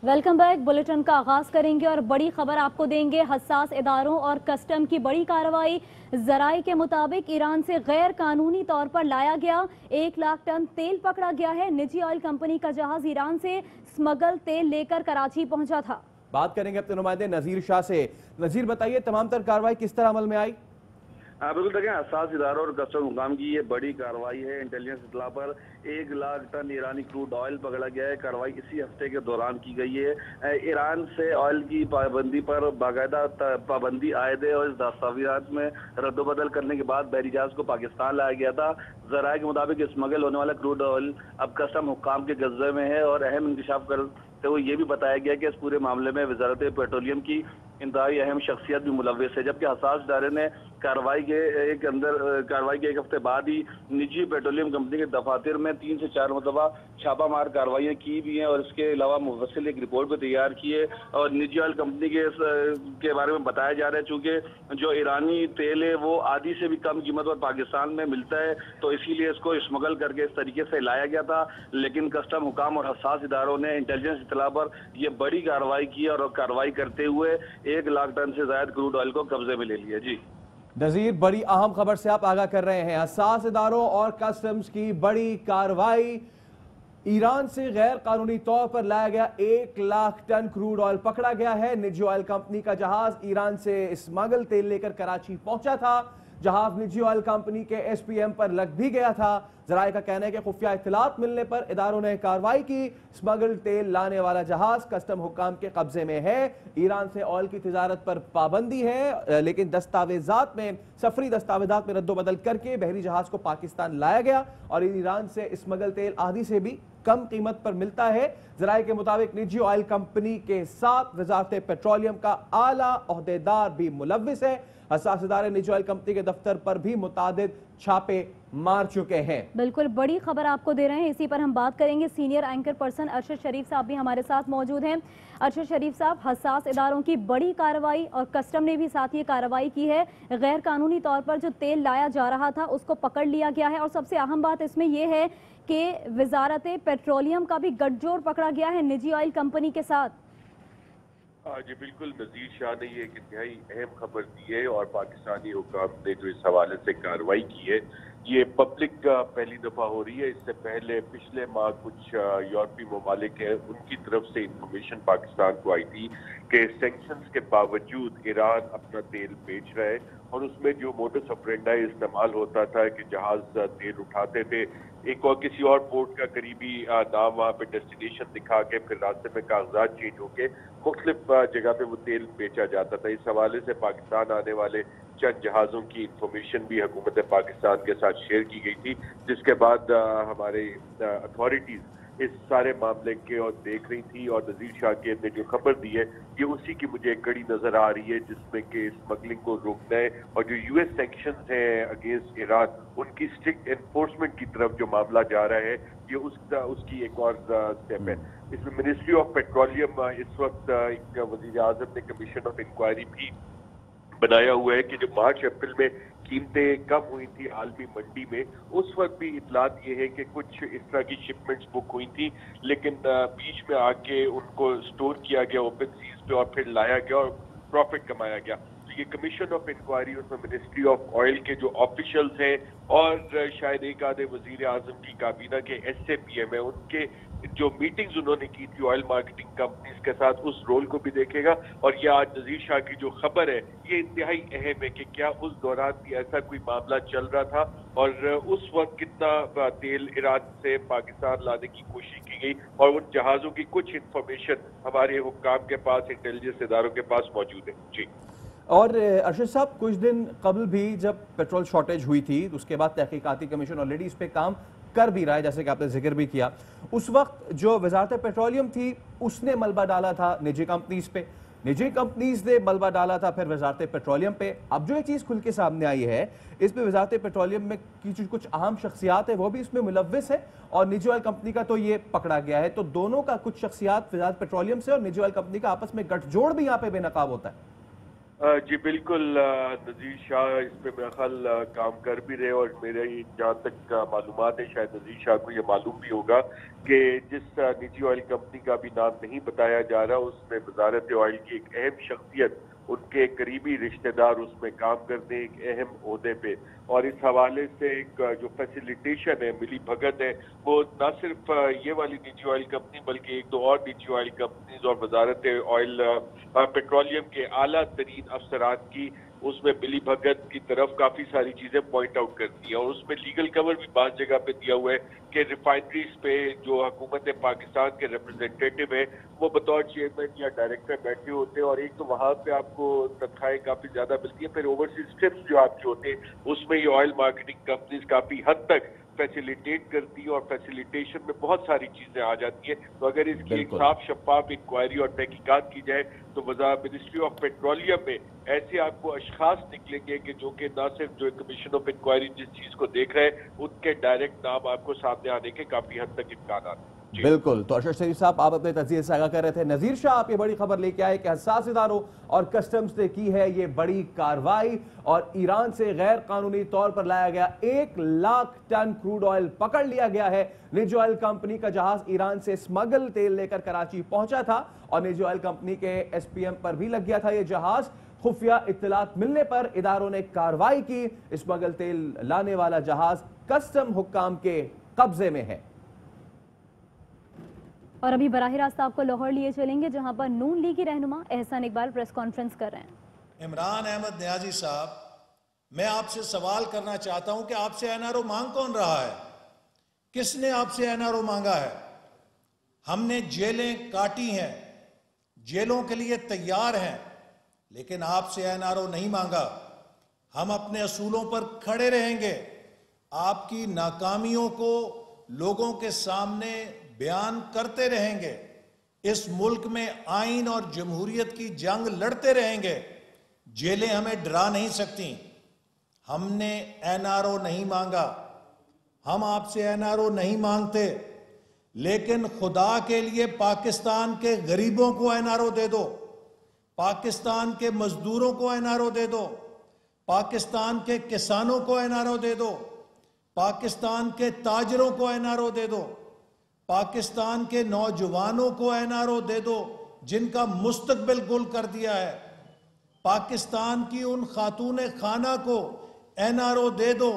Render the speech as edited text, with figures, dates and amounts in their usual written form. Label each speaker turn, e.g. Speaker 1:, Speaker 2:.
Speaker 1: Welcome back. Bulletin का आगाज करेंगे और बड़ी खबर आपको देंगे। हसास इदारों और कस्टम की बड़ी कार्रवाई। जराए के मुताबिक ईरान से गैर कानूनी तौर पर लाया गया 1 लाख टन तेल पकड़ा गया है। निजी ऑयल कंपनी का जहाज ईरान से स्मगल तेल लेकर कराची पहुंचा था। बात करेंगे अपने नुमाइंदे नजीर शाह से। नजीर, बताइए तमाम तर कार्रवाई किस तरह अमल में आई?
Speaker 2: बिल्कुल देखें, हसास इदारों और कस्टम हुकाम की ये बड़ी कार्रवाई है। इंटेलिजेंस इतला पर 1 लाख टन ईरानी क्रूड ऑयल पकड़ा गया है। कार्रवाई इसी हफ्ते के दौरान की गई है। ईरान से ऑयल की पाबंदी पर बाकायदा पाबंदी आयद है और इस दस्तावेजात में रद्दबदल करने के बाद बहरी जहाज को पाकिस्तान लाया गया था। जराये के मुताबिक स्मगल होने वाला क्रूड ऑयल अब कस्टम हुकाम के कब्जे में है और अहम इंकशाफ करते हुए ये भी बताया गया कि इस पूरे मामले में वजारत पेट्रोलियम की इंतहाई अहम शख्सियत भी मुलव्वस है। जबकि हसास इदारे ने कार्रवाई के एक हफ्ते बाद ही निजी पेट्रोलियम कंपनी के दफातर में 3 से 4 मरतबा छापामार कार्रवाइयाँ की भी हैं और इसके अलावा मुफस्सिल एक रिपोर्ट भी तैयार की है। और निजी ऑयल कंपनी के बारे में बताया जा रहा है, चूँकि जो ईरानी तेल है वो आधी से भी कम कीमत पर पाकिस्तान में मिलता है, तो इसीलिए इसको स्मगल करके इस तरीके से लाया गया था। लेकिन कस्टम हुकाम और हसास इदारों ने इंटेलिजेंस इतला पर यह बड़ी कार्रवाई की और कार्रवाई करते हुए 1 लाख टन से ज्यादा क्रूड ऑयल को कब्जे में ले लिया। जी
Speaker 1: नजीर, बड़ी अहम खबर से आप आगाह कर रहे हैं। हसास इदारों और कस्टम्स की बड़ी कार्रवाई। ईरान से गैर कानूनी तौर पर लाया गया 1 लाख टन क्रूड ऑयल पकड़ा गया है। निजी ऑयल कंपनी का जहाज ईरान से स्मगल तेल लेकर कराची पहुंचा था। जहाज निजी ऑयल कंपनी के SPM पर लग भी गया था। जराये का कहना है कि खुफिया इत्तलात मिलने पर इदारों ने कार्रवाई की। स्मगल तेल लाने वाला जहाज कस्टम हुकाम के कब्जे में है। ईरान से ऑयल की तिजारत पर पाबंदी है, लेकिन दस्तावेजात में सफरी दस्तावेजात में रद्दोबदल करके बहरी जहाज को पाकिस्तान लाया गया और ईरान से स्मगल तेल आधी से भी कम कीमत पर मिलता है। जराये के मुताबिक निजी ऑयल कंपनी के साथ वजारत पेट्रोलियम का आला ओहदेदार भी मुलव्विस है। हसास इदारे निजी ऑयल कंपनी के दफ्तर पर भी मुतादिद छापे मार चुके हैं। बिल्कुल बड़ी खबर आपको दे रहे हैं, इसी पर हम बात करेंगे। सीनियर एंकर पर्सन अरशद शरीफ साहब भी हमारे साथ मौजूद हैं। अरशद शरीफ साहब, हसास इदारों की बड़ी कार्रवाई और कस्टम ने भी साथ ये कार्रवाई की है। गैर कानूनी तौर पर जो तेल लाया जा रहा था उसको पकड़ लिया गया है और सबसे अहम बात इसमें यह है कि वजारत पेट्रोलियम का भी गठजोड़ पकड़ा गया है निजी ऑयल कंपनी के साथ।
Speaker 3: जी बिल्कुल, नजीर शाह ने ये एक इंतहाई अहम खबर दी है और पाकिस्तानी हुकाम ने जो इस हवाले से कार्रवाई की है ये पब्लिक पहली दफा हो रही है। इससे पहले पिछले माह कुछ यूरोपीय ममालिक हैं, उनकी तरफ से इंफॉर्मेशन पाकिस्तान को आई थी कि सैंक्शंस के बावजूद ईरान अपना तेल बेच रहा है और उसमें जो मोडस ऑपरेंडाई इस्तेमाल होता था कि जहाज तेल उठाते थे, एक और किसी और पोर्ट का करीबी नाम वहाँ पे डेस्टिनेशन दिखा के फिर रास्ते में कागजात चेंज होके मुख्तलिफ जगह पे वो तेल बेचा जाता था। इस हवाले से पाकिस्तान आने वाले चंद जहाज़ों की इंफॉर्मेशन भी हुकूमत पाकिस्तान के साथ शेयर की गई थी, जिसके बाद हमारे अथॉरिटीज़ इस सारे मामले के और देख रही थी। और नजीर शाह ने जो खबर दी है ये उसी की मुझे एक कड़ी नजर आ रही है, जिसमें कि स्मगलिंग को रोकना है और जो US सैंक्शंस हैं अगेंस्ट ईरान उनकी स्ट्रिक्ट एनफोर्समेंट की तरफ जो मामला जा रहा है ये उसकी एक और स्टेप है। इसमें मिनिस्ट्री ऑफ पेट्रोलियम इस वक्त एक वजीर आजम ने कमीशन ऑफ इंक्वायरी भी बनाया हुआ है कि जो मार्च अप्रैल में कीमतें कम हुई थी आलमी मंडी में, उस वक्त भी इतलात ये है कि कुछ इस तरह की शिपमेंट्स बुक हुई थी, लेकिन बीच में आके उनको स्टोर किया गया ओपन सीज पे और फिर लाया गया और प्रॉफिट कमाया गया। तो ये कमीशन ऑफ इंक्वायरी उसमें मिनिस्ट्री ऑफ ऑयल के जो ऑफिशियल्स हैं और शायद एक आधे वजीर आजम की काबीना के SAPM है, उनके जो मीटिंग्स उन्होंने की थी ऑयल मार्केटिंग कंपनीज के साथ, उस रोल को भी देखेगा। और ये आज नजीर शाह की जो खबर है ये इंतहाई अहम है कि क्या उस दौरान भी ऐसा कोई मामला चल रहा था और उस वक्त कितना तेल ईरान से पाकिस्तान लाने की कोशिश की गई और उन जहाज़ों की कुछ इंफॉर्मेशन हमारे हुक्काम के पास, इंटेलिजेंस इदारों के पास मौजूद है। जी
Speaker 1: और अरशद साहब, कुछ दिन कबल भी जब पेट्रोल शॉर्टेज हुई थी उसके बाद तहकीकाती कमीशन ऑलरेडी इस पे काम कर भी रहा है, जैसे कि आपने जिक्र भी किया। उस वक्त जो वजारत पेट्रोलियम थी उसने मलबा डाला था निजी कंपनीज पे, निजी कंपनीज ने मलबा डाला था फिर वजारत पेट्रोलियम पे। अब जो ये चीज़ खुल के सामने आई है इसमें वजारत पेट्रोलियम में की जो कुछ अहम शख्सियात है वो भी इसमें मुलव्विस है और निजी ऑयल कंपनी का तो ये पकड़ा गया है। तो दोनों का कुछ शख्सियात वजारत पेट्रोलियम से और निजी ऑयल कंपनी का आपस में गठजोड़ भी यहाँ पे बेनकाब होता है।
Speaker 3: جی بالکل، نذیر شاہ اس پہ میرا خیال کام کر بھی رہے، اور میرے جہاں تک معلومات ہے شاید نذیر شاہ کو یہ معلوم بھی ہوگا کہ جس نجی آئل کمپنی کا بھی نام نہیں بتایا جا رہا، اس میں وزارت آئل کی ایک اہم شخصیت، ان کے قریبی رشتہ دار اس میں کام کرتے ہیں ایک اہم عہدے پہ، اور اس حوالے سے ایک جو فیسیلیٹیشن ہے، ملی بھگت ہے، وہ نہ صرف یہ والی نجی آئل کمپنی بلکہ ایک دو اور نجی آئل کمپنیز اور وزارت آئل پیٹرولیم کے اعلیٰ ترین افسران کی اس میں ملی بھگت کی طرف کافی ساری چیزیں پوائنٹ آؤٹ کرتی ہیں، اور اس میں لیگل کور بھی بعض جگہ پہ دیا ہوا ہے کہ ریفائنریز پہ جو حکومت پاکستان کے ریپرزینٹیٹو ہیں وہ بطور چیئرمین یا ڈائریکٹر بیٹھے ہوتے ہیں، اور ایک تو وہاں پہ آپ کو تنخواہیں کافی زیادہ ملتی ہیں، پھر اوورسیز ٹرپس جو آپ کے ہوتے ہیں اس میں یہ آئل مارکیٹنگ کمپنیز کافی حد تک فیسیلیٹیٹ کرتی ہیں، اور فیسیلیٹیشن میں بہت ساری چیزیں آ جاتی ہیں، تو اگر اس کی ایک صاف شفاف انکوائری اور تحقیقات کی جائے تو منسٹری آف پیٹرولیم میں ایسے آپ کو اشخاص نکلیں گے کہ جو کہ نہ صرف جو کمیشن آف انکوائری جس چیز کو دیکھ رہے ہیں ان کے ڈائریکٹ نام آپ کو سامنے آنے کے کافی حد تک امکانات ہیں۔
Speaker 1: بالکل، تو ارشد شریف صاحب آپ اپنے تجزیے سے آگاہ کر رہے تھے۔ نذیر شاہ آپ یہ بڑی خبر لے کے آئے کہ حساس اداروں اور کسٹمز نے کی ہے یہ بڑی کارروائی، اور ایران سے غیر قانونی طور پر لایا گیا 1,00,000 ٹن کروڈ آئل پکڑ لیا گیا ہے۔ نجی آئل کمپنی کا جہاز ایران سے اسمگل تیل لے کر کراچی پہنچا تھا، اور نجی آئل کمپنی کے ایس پی ایم پر بھی لگ گیا تھا یہ جہاز۔ خفیہ اطلاعات ملنے پر اداروں نے کارروائی کی، اسمگل تیل لانے والا جہاز کسٹم حکام کے قبضے میں ہے۔
Speaker 4: اور ابھی براہ راست آپ کو لاہور لیے چلیں گے جہاں پر نون لیگی رہنما احسان اقبال پریس کانفرنس کر رہے ہیں۔
Speaker 5: عمران احمد نیازی صاحب، میں آپ سے سوال کرنا چاہتا ہوں کہ آپ سے این آر او مانگ کون رہا ہے؟ کس نے آپ سے این آر او مانگا ہے؟ ہم نے جیلیں کاٹی ہیں، جیلوں کے لیے تیار ہیں، لیکن آپ سے این آر او نہیں مانگا۔ ہم اپنے اصولوں پر کھڑے رہیں گے، آپ کی ناکامیوں کو لوگوں کے سامنے بیان کرتے رہیں گے، اس ملک میں آئین اور جمہوریت کی جنگ لڑتے رہیں گے۔ جیلیں ہمیں ڈرا نہیں سکتی۔ ہم نے این آر او نہیں مانگا، ہم آپ سے این آر او نہیں مانگتے، لیکن خدا کے لیے پاکستان کے غریبوں کو این آر او دے دو، پاکستان کے مزدوروں کو این آر او دے دو، پاکستان کے کسانوں کو این آر او دے دو، پاکستان کے تاجروں کو این آر او دے دو، پاکستان کے نوجوانوں کو این آر او دے دو جن کا مستقبل گل کر دیا ہے، پاکستان کی ان خاتون خانہ کو این آر او دے دو